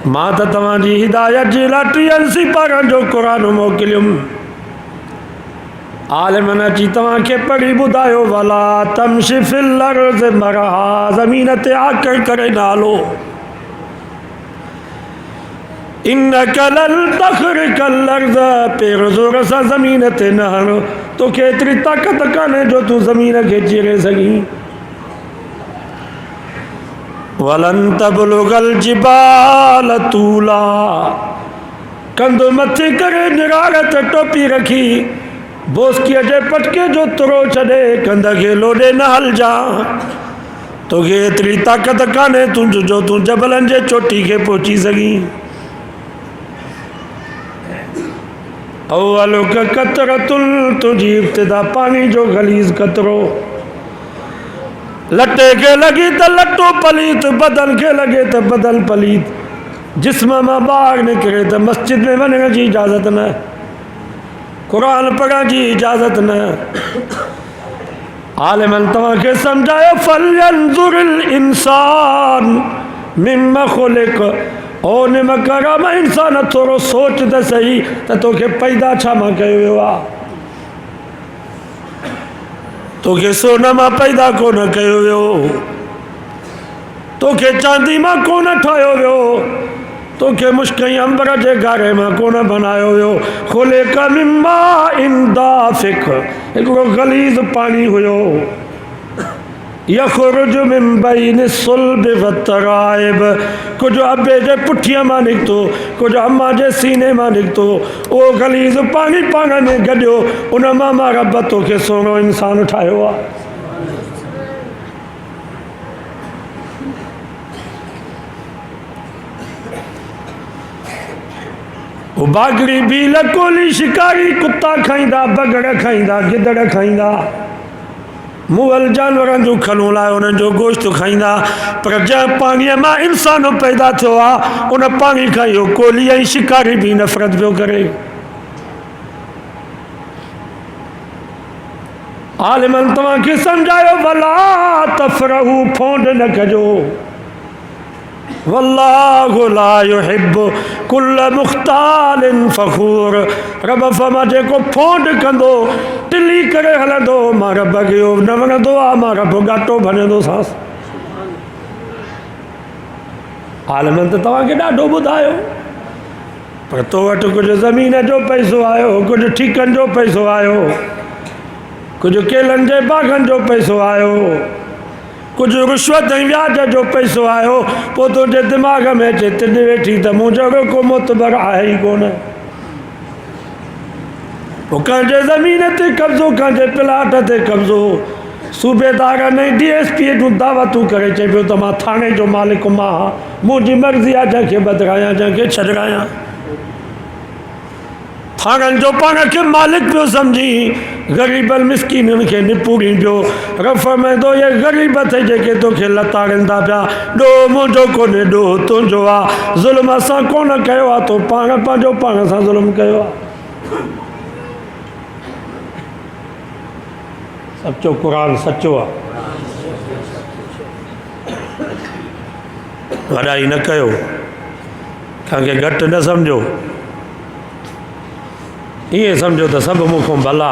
मां त तव्हांजी हिदायत जी लाइ 30 सिपारनि जो क़ुरान मोकिलियुमि। आलिमन अची तव्हांखे पढ़ी ॿुधायो वला तमशी फिल अर्ज़ मरहा, ज़मीन ते आकड़ करे न हलो। इन्नका लन तख़रिक़ल अर्ज़, पैर ज़ोर सां ज़मीन ते न हण, तोखे एतिरी ताक़त कान्हे जो तूं ज़मीन खे चीरे सघीं। वलन तबलुगल जिबाल तूला, कंधु मथे करे निरारत टोपी रखी, बोस्कीअ जे पटके जो तुरो छॾे कंध खे लोॾे न हलजा। तोखे एतिरी ताक़त कान्हे जो तूं जबलनि जे चोटी खे पहुची सघीं। अव्वलुक कतरतुल, तुंहिंजी इब्तिदा पानी जो गलीज़ कतरो। लटे खे लॻी त लटो पलीत, बदन खे लॻे त बदन पलीत, जिस्म मां ॿाहिरि निकिरे त मस्जिद में वञण जी इजाज़त न, क़ुरान पढ़ण जी इजाज़त न। आलिमन तव्हांखे सम्झायो फलयंजुरिल इंसान मिम्मा खुलिक़, ओ निम करम इंसान थोरो सोच त सही त तोखे पैदा छा मां कयो वियो आहे। तोखे सोन मां पैदा कोन कयो वियो, तोखे चांदी मां कोन ठाहियो वियो, तोखे मुश्कई अंबर जे गारे मां कोन बनायो वियो। खुलिक़ मिम्मा इन दाफ़िक़, हिकिड़ो गलीज़ पानी हुयो। यख़रुजु मिन बैनि सुल्ब वतराइब, कुझु अबे जे पुठीअ मां निकितो, कुझु अम्मा जे सीने मां निकितो। उहो गलीज़ पानी पाण में गॾियो, उन मां मां रब तोखे सोनो इंसान ठाहियो आहे। बागड़ी भील कोली शिकारी, कुत्ता खाईंदा, बगड़ खाईंदा, गिदड़ खाईंदा, मुअल जानवरनि जूं खलूं लाइ उन्हनि जो गोश्त खाईंदा। पर जंहिं पाणीअ मां इंसान पैदा थियो आहे, उन पाणी खां इहो कोली ऐं शिकारी बि नफ़रत पियो करे। आलिमन तव्हांखे सम्झायो वला तफ़रहू, फोंड न कजो। वल्लाहु ला युहिब्बु कुल्ल मुख्तालिन फ़ख़ूर, रब फरमा जेको फोंड कंदो, टिली करे हलंदो, मां रब खे न वणंदो आहे, मां रब घाटो भञंदो सांस। आलिमन त तव्हांखे ॾाढो ॿुधायो, पर तो वटि कुझु ज़मीन जो पैसो आयो, कुझु ठीकनि जो पैसो आयो, कुझु केलनि जे बाग़नि जो पैसो आयो, कुझु रिश्वत ऐं व्याज जो पैसो आयो। पोइ तुंहिंजे दिमाग़ में अचे तिॾ वेठी त मूं जहिड़ो को मोतबर आहे ई कोन। पोइ कंहिंजे ज़मीन ते कब्ज़ो, कंहिंजे प्लाट ते कब्ज़ो, सूबेदार ने DSP जूं दावतूं करे चए पियो त मां थाणे जो मालिक मां, मुंहिंजी मर्ज़ी आहे जंहिंखे बदिरायां, जंहिंखे छॾायां। थाणनि जो पाण खे मालिक पियो सम्झी, ग़रीबनि मिसकीननि खे निपूरी पियो। रब फरमाईंदो ये ग़रीब थे जेके तोखे लताड़ींदा पिया, ॾोह मुंहिंजो कोन्हे, ॾोह तुंहिंजो आहे। ज़ुल्म असां कोन कयो आहे, तो पाण पंहिंजो पाण सां ज़ुल्म कयो आहे। सचो क़ुरान सचो आहे, वॾाई न कयो, कंहिंखे घटि न सम्झो। ईअं सम्झो त सभु मूंखां भला,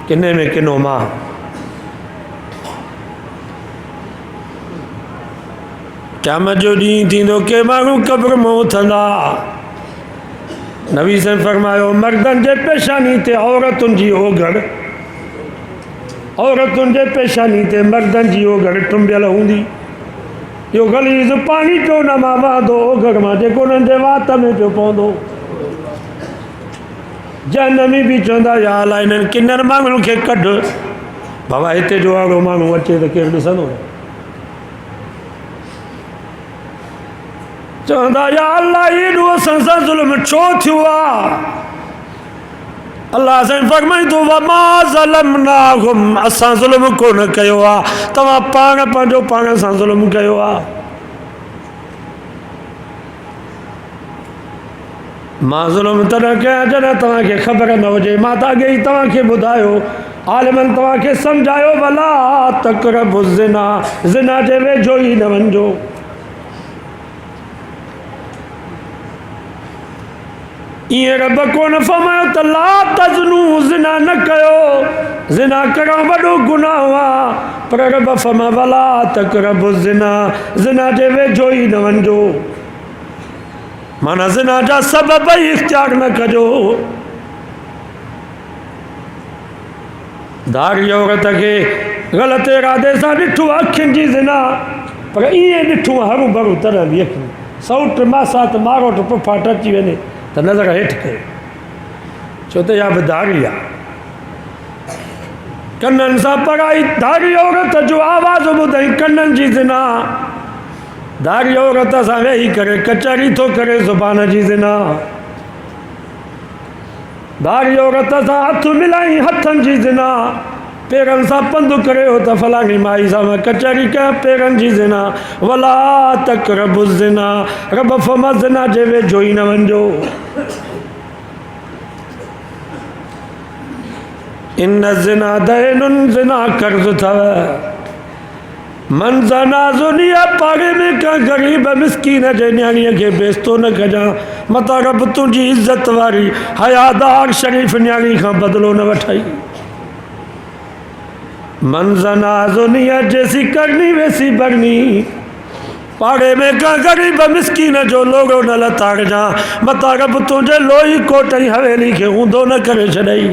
किने में किनो मां। क़यामत जो ॾींहुं थींदो के माण्हू क़ब्र मां उथंदा। नबी साईं फरमायो मर्दनि जे पेशानी ते औरतुनि जी ओघड़, औरतुनि जे पेशानी ते मर्दनि जी ओघड़ टुंबियल हूंदी। इहो गलीज़ पाणी पियो न मां वहंदो ओघड़ मां, जेको उन्हनि जे वात में पियो पवंदो। जनमी बि चवंदा या अलाए हिननि किननि माण्हुनि खे कढ, बाबा हिते जो अहिड़ो माण्हू अचे त केरु ॾिसंदो। चवंदा या अलाह एॾो असां सां ज़ुल्म छो थियो आहे। अलाह साईं फरमाईंदो वमा ज़लमनाहुम, असां ज़ुल्म कोन कयो आहे, तव्हां पाण पंहिंजो पाण सां ज़ुल्म कयो आहे। मां ज़ुल्म तॾहिं कयां जॾहिं तव्हांखे ख़बर न हुजे। मां त अॻे ई तव्हांखे ॿुधायो, आलिमनि तव्हांखे सम्झायो वला तक़रबु ज़िना, ज़िना जे वेझो ई न वञिजो। इं रब को न फरमायो त ला तज़नू, ज़िना न कयो, ज़िना करण वॾो गुनाह आ। पर रब फरमायो वला तक़रबु ज़िना, ज़िना जे वेझो ई न वञिजो। माना ज़िना जा सबब ई इख्तियार न कजो। धारी औरत खे ग़लति इरादे सां ॾिठो अखियुनि जी ज़िना, पर ईअं ॾिठो हरू भरू तरह बि अखियूं सौट मासात मारोट पुफाट अची वञे त नज़र हेठि कयो, छो त इहा बि धारी आहे। कननि सां पढ़ाई, धारी औरत जो आवाज़ ॿुधई कननि जी ज़िना। धारी औरत सां वेही करे कचहरी थो करे ज़ुबान जी ज़िना। धारी औरत सां हथ मिलाई हथनि जी ज़िना। पेरनि सां पंधु करे हो त फलाणी माई सां मां कचहरी कयां, पेरनि जी ज़िना। वला तक़रबु ज़िना, रब फरमायो ज़िना जे वेझो ई न वञिजो। इन ज़िना दैनुन, ज़िना कर्ज़ अथव। मन ज़ना ज़ुनिया, पाड़े में का ग़रीब मिस्कीन जे न्याणीअ खे बेइज़्तो न कजां। मता रब तुंहिंजी इज़त वारी हयादार शरीफ़ न्याणी खां बदिलो न वठाई। मन ज़ना ज़ुनिया, जैसी करनी वैसी भरनी। पाड़े में का ग़रीब मिस्कीन जो लोगो न लताड़जां। मता रब तुंहिंजे लोही कोट जी हवेली खे ऊंधो न करे छॾई।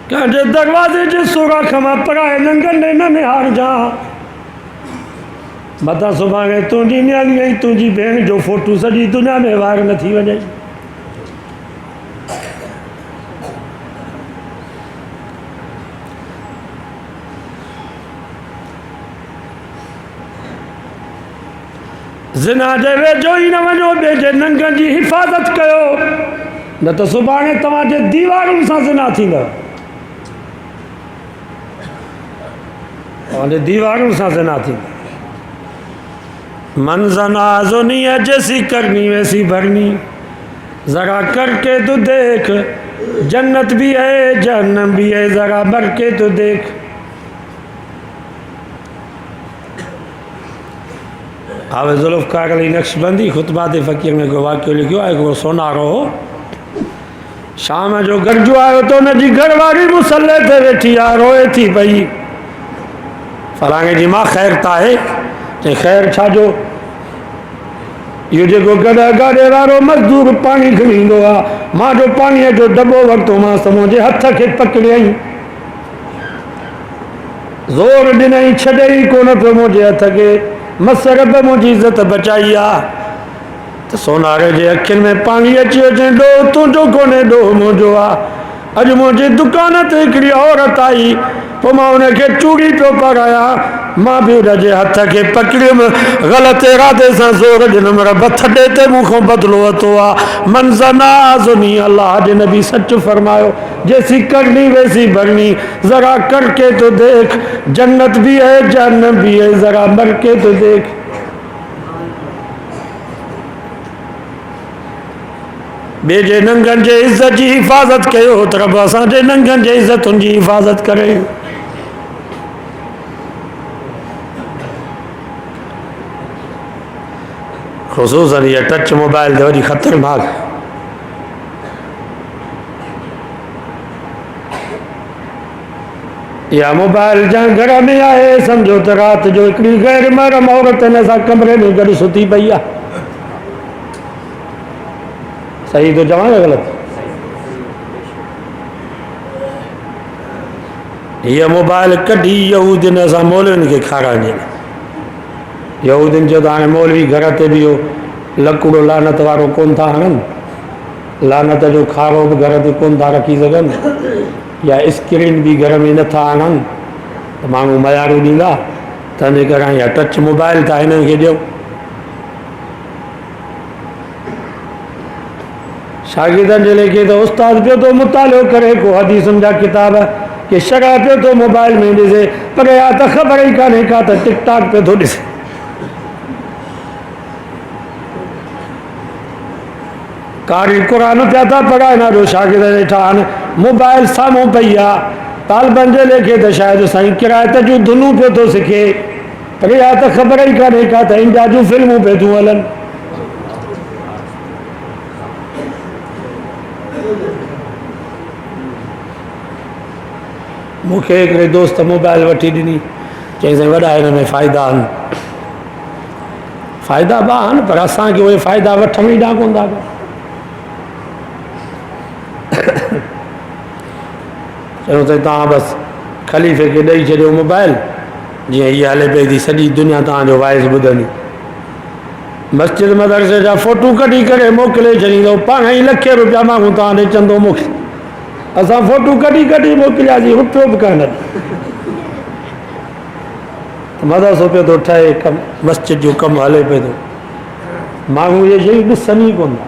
कंहिंजे दरवाज़े जे सुराख मां पराए नंगनि न निहारजां। मता सुभाणे तुंहिंजी न्याणी ऐं तुंहिंजी भेण जो फोटू सॼी दुनिया में वार न थी वञे। ज़िना जे वेझो ई न वञो, ॿिए जे नंगनि जी हिफ़ाज़त कयो, न त सुभाणे तव्हांजे दीवारुनि सां ज़िना थींदव। तव्हांजे दीवारुनि सां ज़िना थींदव। मन ज़ना ज़ुनिया, जैसी करनी वैसी भरनी। ज़रा करके तो देख, जन्नत भी है जहन्नम भी है, ज़रा भर के तो देख। हावे ज़ुल्फ़कार अली नक्शबंदी ख़ुतबात फ़कीर में को वाक़ियो लिखियो आहे। हिकिड़ो सोनारो हो, शाम जो गरजो आयो त हुनजी घरवारी मुसले ते वेठी आहे, रोए थी पई। फलाणे जी मां ख़ैर त आहे? चई ख़ैर छाजो? इहो जेको गॾा गाॾे वारो मज़दूर पाणी खणी ईंदो आहे, मां जो पाणीअ जो दॿो वरितोमांसि, मुंहिंजे हथ खे पकड़ियईं, ज़ोर ॾिनई, छॾई कोन पियो मुंहिंजे हथ खे। मस रब मुंहिंजी इज़त बचाई आहे। त सोनारे जे अखियुनि में पाणी अची वियो। चई ॾोह तुंहिंजो कोन्हे, ॾोह मुंहिंजो आहे। अॼु मुंहिंजी दुकान ते हिकिड़ी औरत आई, पोइ मां हुनखे चूड़ी पियो पारायां, मां बि हुनजे हथ खे पकड़ियुमि, ग़लति इरादे सां ज़ोर ॾिनुमि, रब थॾे ते मूंखां बदिलो वरितो आहे। मन ज़ना ज़ुनी, अल्लाह जे नबी सच फरमायो, जैसी करनी वैसी भरनी। ज़रा करके तो देख, जन्नत भी है जहन्नम भी है, ज़रा मर के तो देख। ॿिए जे नंगनि जे इज़त जी हिफ़ाज़त कयो त रब असांजे नंगनि जे इज़तुनि जी हिफ़ाज़त करे। ख़ुसूसन इहा टच मोबाइल ते वॾी ख़तरनाक। इहा मोबाइल जंहिं घर में आहे, सम्झो त राति जो हिकिड़ी गैर महरम औरत हिन सां कमरे में गॾु सुती पई आहे। सही तो चवां या ग़लति? हीअ मोबाइल कढी यहूदियुनि असां मौलवियुनि खे खाराइणी। यहूदियुनि चयो त हाणे मौलवी घर ते बि इहो लकुड़ो लानत वारो कोन था हणनि, लानत जो खारो बि घर ते कोन था रखी सघनि, या स्क्रीन बि घर में नथा आणनि, त माण्हू मयारू ॾींदा। तंहिंजे करे इहा टच मोबाइल था हिननि खे ॾियो। शागिर्दनि जे लेखे त उस्ताद पियो थो मुतालो करे को हदीसुनि जा किताब, के शरा पियो थो मोबाइल में ॾिसे, पर या त ख़बर ई कान्हे का त टिकटॉक पियो थो ॾिसे। कारी क़ुरान पिया था पढ़ाइनि, ॾाढो शागिर्द वेठा आहिनि, मोबाइल साम्हूं पई आहे, तालिबनि जे लेखे त शायदि साईं किरायत जूं धुनूं पियो थो सिखे, पर इहा त ख़बर ई कान्हे का त इंडिया जूं फिल्मूं पियूं थियूं हलनि। मूंखे हिकिड़े दोस्त मोबाइल वठी ॾिनी, चई साईं वॾा हिन में फ़ाइदा आहिनि। फ़ाइदा बि आहिनि, पर असांखे उहे फ़ाइदा वठण ई ॾांहुं कोन था कनि। चयूं साईं तव्हां बसि ख़लीफ़े खे ॾेई छॾियो मोबाइल, जीअं हीअ हले पई थी सॼी दुनिया तव्हांजो वॉइस ॿुधंदी। मस्जिद मदरसे जा फ़ोटू कढी करे मोकिले छॾींदो, पाण ई लखे रुपया माण्हू तव्हां ॾे चंदो मोकिले। असां फ़ोटू कढी कढी मोकिलियासीं, रुपयो बि कान। मदरसो पियो थो ठहे, कमु मस्जिद जो कमु हले पियो थो, माण्हू इहे शयूं ॾिसनि ई कोन था।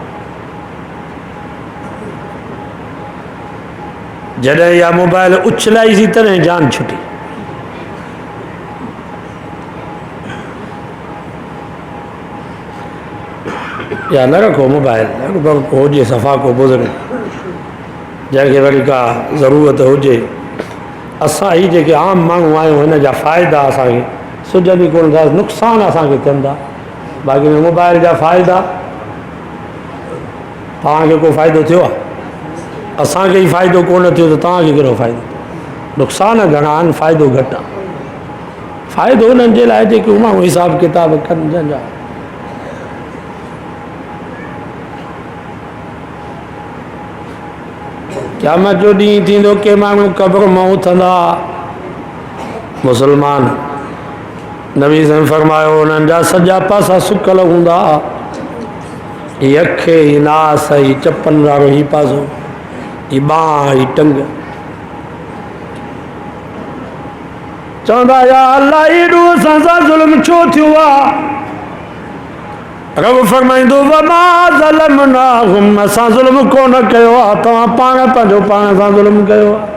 जॾहिं इहा मोबाइल उछलाईसीं तॾहिं जान छुटी। या न रखो मोबाइल, हुजे सफ़ा को बुज़ुर्ग जंहिंखे वरी का ज़रूरत हुजे। असां ही जेके आम माण्हू आहियूं, हिन जा फ़ाइदा असांखे सुझनि कोन था, नुक़सान असांखे थियनि था। बाक़ी मोबाइल जा फ़ाइदा, तव्हांखे को फ़ाइदो थियो आहे? असांखे ई फ़ाइदो कोन थियो त तव्हांखे कहिड़ो फ़ाइदो? नुक़सान घणा आहिनि, फ़ाइदो घटि आहे। फ़ाइदो उन्हनि जे लाइ जेके माण्हू हिसाब किताब कनि, जंहिंजा क़यामत जो ॾींहुं थींदो, के माण्हू क़ब्र मां उथंदा मुस्लमान। नबी साईं फरमायो उन्हनि जा सॼा पासा सुकल हूंदा, ही अखि, ही नास, ही चपन वारो ही पासो, ही बांह, ही टंग। चवंदा या अल्लाह एॾो असां सां ज़ुल्म छो थियो आहे? रब फरमाईंदो वमा ज़लमनाहुम, असां ज़ुल्म कोन कयो आहे, तव्हां पाण पंहिंजो पाण सां ज़ुल्म कयो आहे।